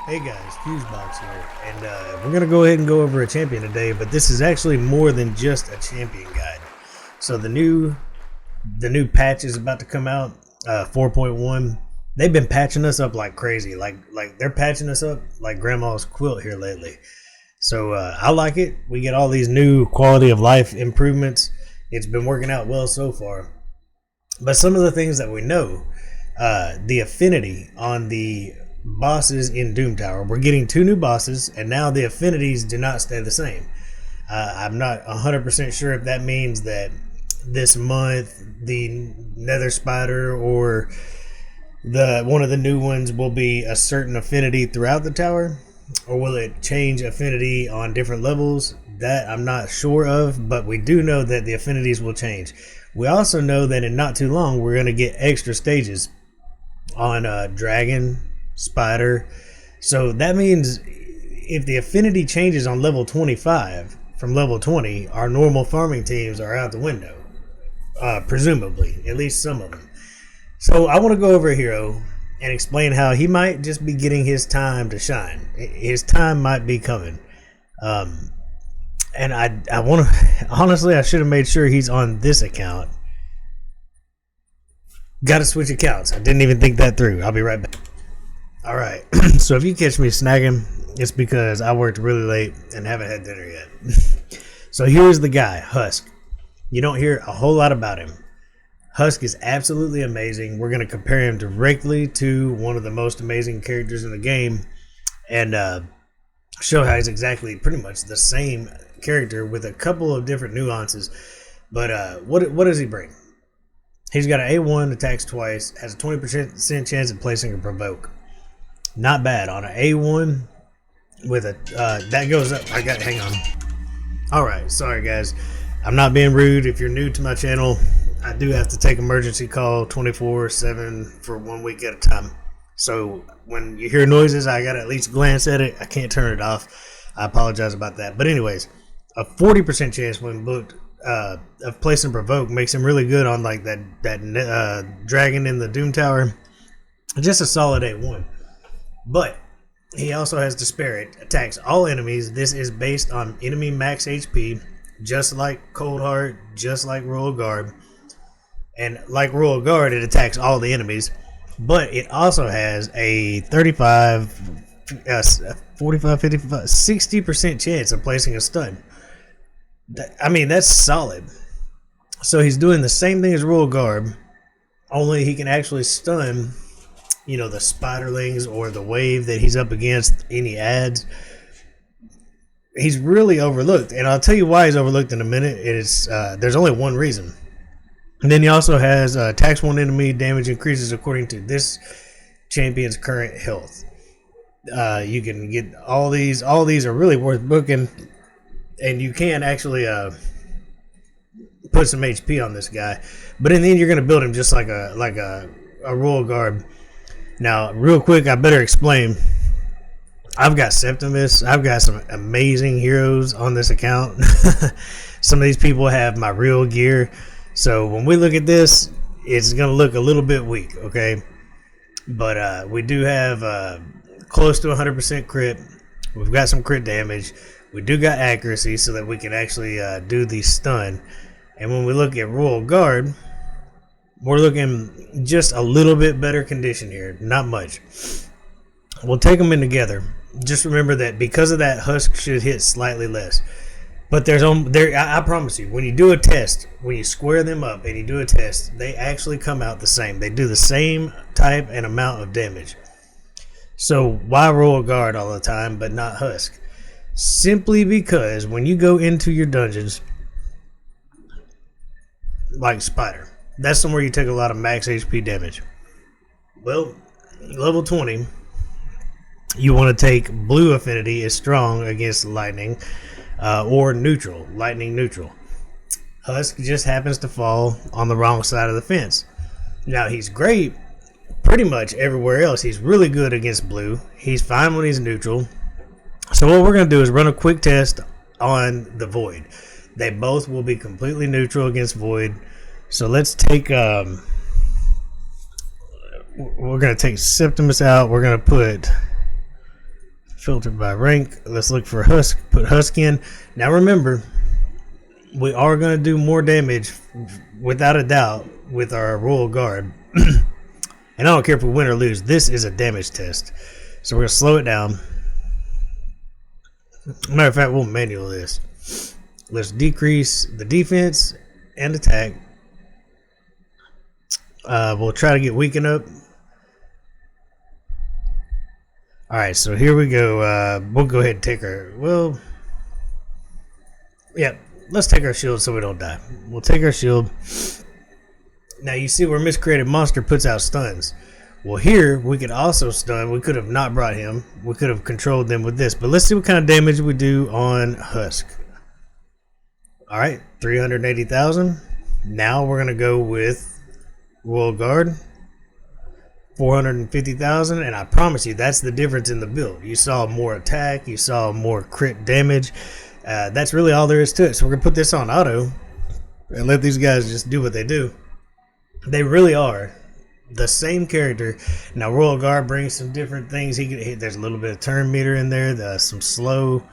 Hey guys, Fusebox here, and we're gonna go ahead and go over a champion today. But this is actually more than just a champion guide. So the new patch is about to come out, 4.1. They've been patching us up like crazy, like they're patching us up like grandma's quilt here lately. So I like it. We get all these new quality of life improvements. It's been working out well so far. But some of the things that we know, the affinity on the bosses in Doom Tower. We're getting 2 new bosses, and now the affinities do not stay the same. I'm not 100% sure if that means that this month the Nether Spider or one of the new ones will be a certain affinity throughout the tower, or will it change affinity on different levels? That I'm not sure of, but we do know that the affinities will change. We also know that in not too long we're going to get extra stages on Dragon, Spider. So that means if the affinity changes on level 25 from level 20, our normal farming teams are out the window. Presumably, at least some of them. So I want to go over a hero and explain how he might just be getting his time to shine. His time might be coming. And I want to, honestly, I should have made sure he's on this account. Got to switch accounts. I didn't even think that through. I'll be right back. All right. So if you catch me snagging, it's because I worked really late and haven't had dinner yet. So here's the guy, Husk. You don't hear a whole lot about him. Husk is absolutely amazing. We're going to compare him directly to one of the most amazing characters in the game and show how he's exactly pretty much the same character with a couple of different nuances. But what does he bring? He's got an A1, attacks twice, has a 20% chance of placing a provoke. Not bad on an A1 with a that goes up. Hang on. All right, sorry guys, I'm not being rude. If you're new to my channel, I do have to take emergency call 24/7 for 1 week at a time. So when you hear noises, I gotta at least glance at it. I can't turn it off. I apologize about that. But anyways, a 40% chance when booked of placing provoke makes him really good on like that dragon in the Doom Tower. Just a solid A1. But he also has Disparate, attacks all enemies. This is based on enemy max HP, just like Coldheart, just like Royal Guard. And like Royal Guard, it attacks all the enemies. But it also has a 35, 45, 55, 60% chance of placing a stun. I mean, that's solid. So he's doing the same thing as Royal Guard, only he can actually stun, you know, the spiderlings or the wave that he's up against, any ads. He's really overlooked, and I'll tell you why he's overlooked in a minute. There's only one reason. And then he also has attacks one enemy, damage increases according to this champion's current health. You can get all these. All these are really worth booking, and you can actually put some HP on this guy. But in the end, you're going to build him just like a Royal Guard. Now, real quick, I better explain. I've got Septimus. I've got some amazing heroes on this account. Some of these people have my real gear. So when we look at this, it's going to look a little bit weak, okay? But we do have close to 100% crit. We've got some crit damage. We do got accuracy so that we can actually do the stun. And when we look at Royal Guard, we're looking just a little bit better condition here. Not much. We'll take them in together. Just remember that because of that, Husk should hit slightly less. But I promise you, when you do a test, when you square them up and you do a test, they actually come out the same. They do the same type and amount of damage. So why Royal Guard all the time but not Husk? Simply because when you go into your dungeons, like Spider, that's somewhere you take a lot of max HP damage. Well, level 20, you want to take blue affinity is strong against lightning or neutral, lightning neutral. Husk just happens to fall on the wrong side of the fence. Now he's great pretty much everywhere else. He's really good against blue. He's fine when he's neutral. So what we're going to do is run a quick test on the Void. They both will be completely neutral against Void. So let's take we're going to take Septimus out. We're going to put Filter by rank. Let's look for Husk. Put Husk in. Now remember, we are going to do more damage without a doubt with our Royal Guard. And I don't care if we win or lose. This is a damage test. So we're going to slow it down. Matter of fact, we'll manual this. Let's decrease the defense and attack. We'll try to get weakened up. Alright, so here we go. We'll go ahead and take our... Well... Yeah, let's take our shield so we don't die. We'll take our shield. Now you see where Miscreated Monster puts out stuns. Well, here we could also stun. We could have not brought him. We could have controlled them with this. But let's see what kind of damage we do on Husk. Alright, 380,000. Now we're going to go with Royal Guard. 450,000. And I promise you, that's the difference in the build. You saw more attack. You saw more crit damage. That's really all there is to it. So we're going to put this on auto and let these guys just do what they do. They really are the same character. Now Royal Guard brings some different things. There's a little bit of turn meter in there, some slow.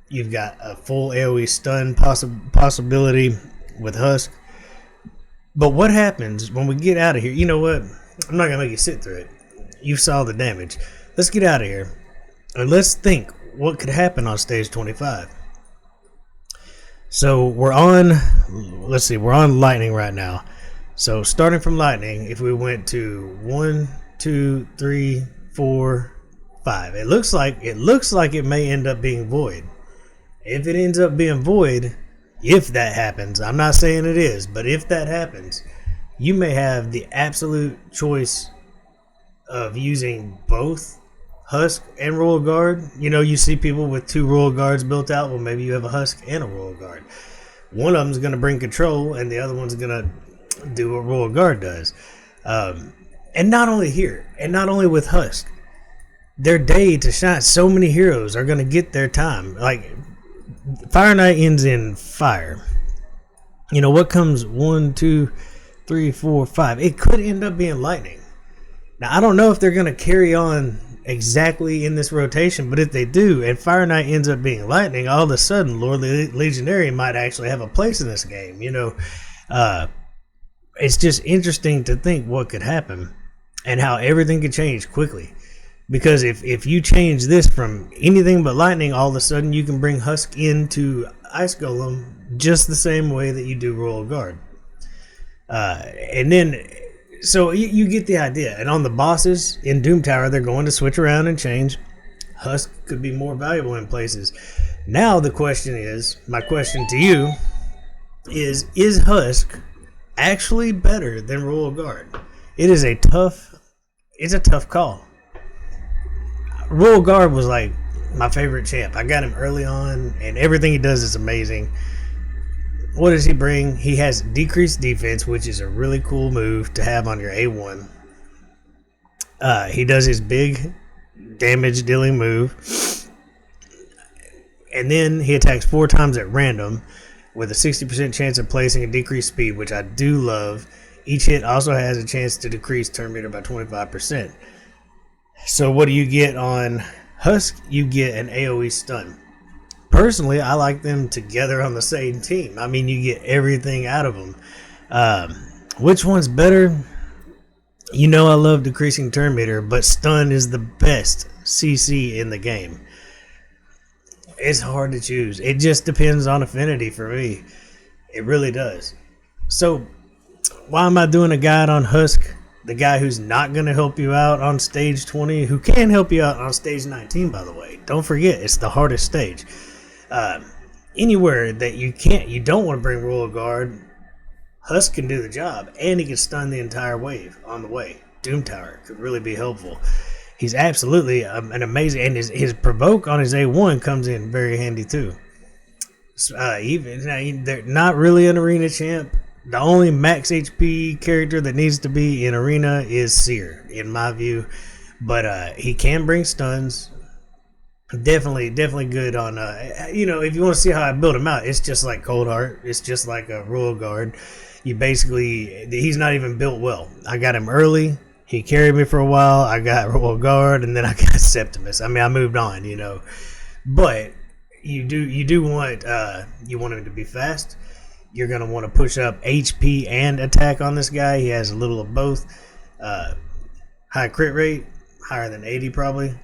You've got a full AoE stun possibility with Husk. But what happens when we get out of here? You know what? I'm not going to make you sit through it. You saw the damage. Let's get out of here. And let's think what could happen on stage 25. So we're on, let's see, we're on lightning right now. So starting from lightning, if we went to 1, 2, 3, 4, 5, it looks like it may end up being void. If it ends up being void, if that happens, I'm not saying it is, but if that happens, you may have the absolute choice of using both Husk and Royal Guard. You know, you see people with 2 Royal Guards built out. Well, maybe you have a Husk and a Royal Guard. One of them is going to bring control, and the other one's going to do what Royal Guard does. And not only here, and not only with Husk, their day to shine. So many heroes are going to get their time. Like, Fire Knight ends in fire. You know, what comes 1, 2, 3, 4, 5? It could end up being lightning. Now, I don't know if they're going to carry on exactly in this rotation, but if they do, and Fire Knight ends up being lightning, all of a sudden, Lord Legionary might actually have a place in this game. You know, it's just interesting to think what could happen and how everything could change quickly. Because if you change this from anything but lightning, all of a sudden you can bring Husk into Ice Golem just the same way that you do Royal Guard. And then, so you get the idea. And on the bosses in Doom Tower, they're going to switch around and change. Husk could be more valuable in places. Now the question is, my question to you is Husk actually better than Royal Guard? It's a tough call. Royal Guard was like my favorite champ. I got him early on, and everything he does is amazing. What does he bring? He has decreased defense, which is a really cool move to have on your A1. He does his big damage dealing move, and then he attacks 4 times at random with a 60% chance of placing a decreased speed, which I do love. Each hit also has a chance to decrease turn meter by 25%. So what do you get on Husk? You get an AoE stun. Personally, I like them together on the same team. I mean, you get everything out of them. Which one's better? You know, I love decreasing turn meter, but stun is the best CC in the game. It's hard to choose. It just depends on affinity for me. It really does. So why am I doing a guide on Husk? The guy who's not going to help you out on stage 20, who can help you out on stage 19, by the way. Don't forget, it's the hardest stage. Anywhere that you don't want to bring Royal Guard, Husk can do the job, and he can stun the entire wave on the way. Doom Tower could really be helpful. He's absolutely an amazing, and his provoke on his A1 comes in very handy too. They're not really an arena champ. The only max HP character that needs to be in arena is Seer, in my view. But he can bring stuns. Definitely good on, if you want to see how I build him out, it's just like Coldheart. It's just like a Royal Guard. He's not even built well. I got him early. He carried me for a while. I got Royal Guard, and then I got Septimus. I mean, I moved on, But you do want you want him to be fast. You're gonna want to push up HP and attack on this guy. He has a little of both. High crit rate, higher than 80 probably.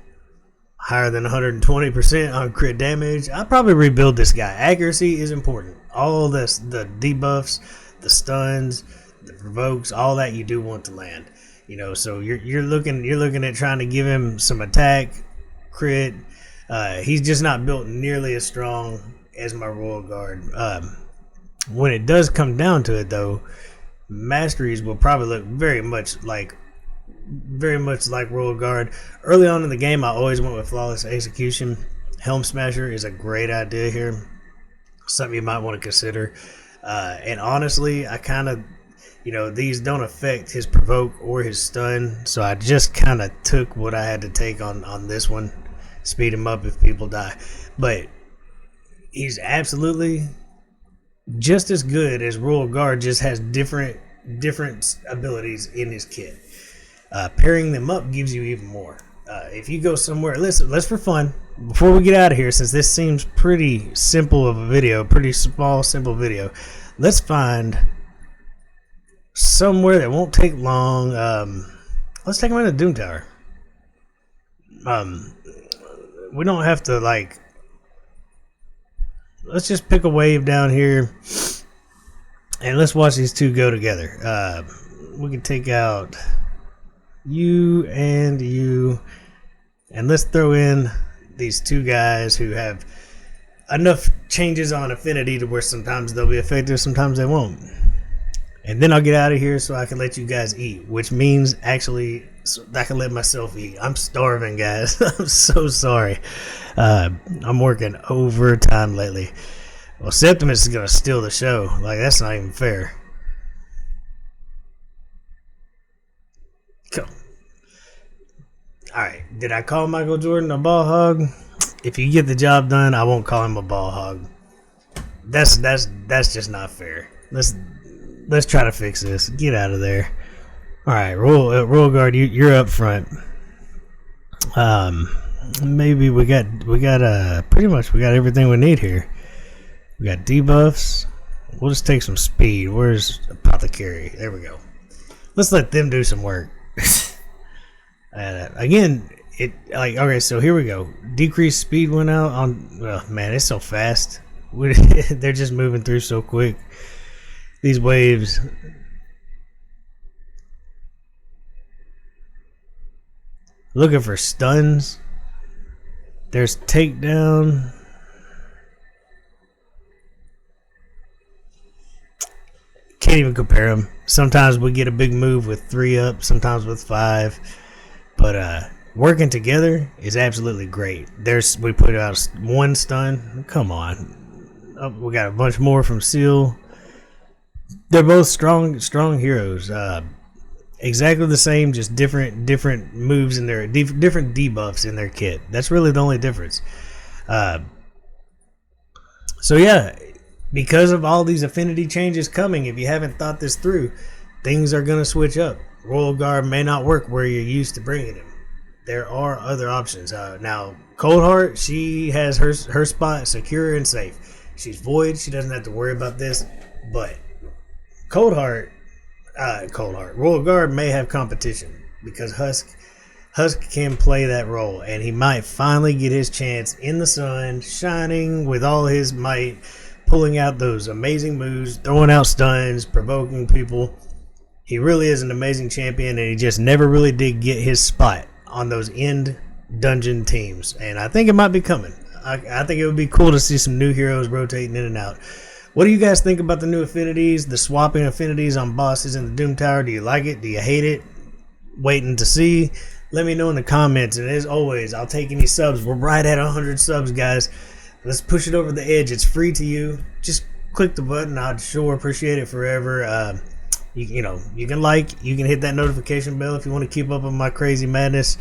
Higher than 120% on crit damage. I'll probably rebuild this guy. Accuracy is important. All this, the debuffs, the stuns, the provokes, all that you do want to land. So you're looking at trying to give him some attack, crit. He's just not built nearly as strong as my Royal Guard. When it does come down to it, though, masteries will probably look very much like Royal Guard. Early on in the game, I always went with Flawless Execution. Helm Smasher is a great idea here. Something you might want to consider. And honestly, I kind of, these don't affect his provoke or his stun, so I just kind of took what I had to take on this one. Speed him up if people die. But he's absolutely just as good as Royal Guard, just has different abilities in his kit. Pairing them up gives you even more. If you go somewhere, let's for fun, before we get out of here, since this seems pretty simple of a video, pretty small, simple video, let's find somewhere that won't take long. Let's take him in the Doom Tower. We don't have to, let's just pick a wave down here, and let's watch these two go together. We can take out you and you, and let's throw in these two guys who have enough changes on affinity to where sometimes they'll be effective, sometimes they won't. And then I'll get out of here so I can let you guys eat, which means actually I can let myself eat. I'm starving, guys. I'm so sorry. I'm working overtime lately. Well, Septimus is going to steal the show. That's not even fair. Come. Alright, did I call Michael Jordan a ball hog? If you get the job done, I won't call him a ball hog. That's just not fair. Let's try to fix this. Get out of there. Alright, Royal Guard, you're up front. Maybe we got pretty much we got everything we need here. We got debuffs. We'll just take some speed. Where's Apothecary? There we go. Let's let them do some work. Again, okay, so here we go. Decreased speed went out on. Oh, man, it's so fast. They're just moving through so quick. These waves. Looking for stuns. There's takedown. Can't even compare them. Sometimes we get a big move with 3 up, sometimes with 5. But working together is absolutely great. We put out 1 stun. Come on. Oh, we got a bunch more from Seal. They're both strong heroes. Exactly the same, just different moves in their different debuffs in their kit. That's really the only difference. So yeah, because of all these affinity changes coming, if you haven't thought this through, things are going to switch up. Royal Guard may not work where you're used to bringing him. There are other options. Now, Coldheart, she has her spot secure and safe. She's void. She doesn't have to worry about this. But Royal Guard may have competition because Husk can play that role, and he might finally get his chance in the sun, shining with all his might, pulling out those amazing moves, throwing out stuns, provoking people. He really is an amazing champion, and he just never really did get his spot on those end dungeon teams, and I think it might be coming. I think it would be cool to see some new heroes rotating in and out. What do you guys think about the new affinities, the swapping affinities on bosses in the Doom Tower? Do you like it? Do you hate it? Waiting to see? Let me know in the comments, and as always, I'll take any subs. We're right at 100 subs, guys. Let's push it over the edge. It's free to you. Just click the button. I'd sure appreciate it forever. You can hit that notification bell if you want to keep up with my crazy madness.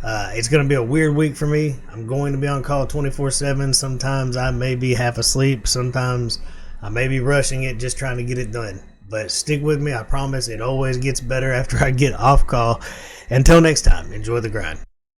It's going to be a weird week for me. I'm going to be on call 24/7. Sometimes I may be half asleep. Sometimes I may be rushing it, just trying to get it done. But stick with me. I promise it always gets better after I get off call. Until next time, enjoy the grind.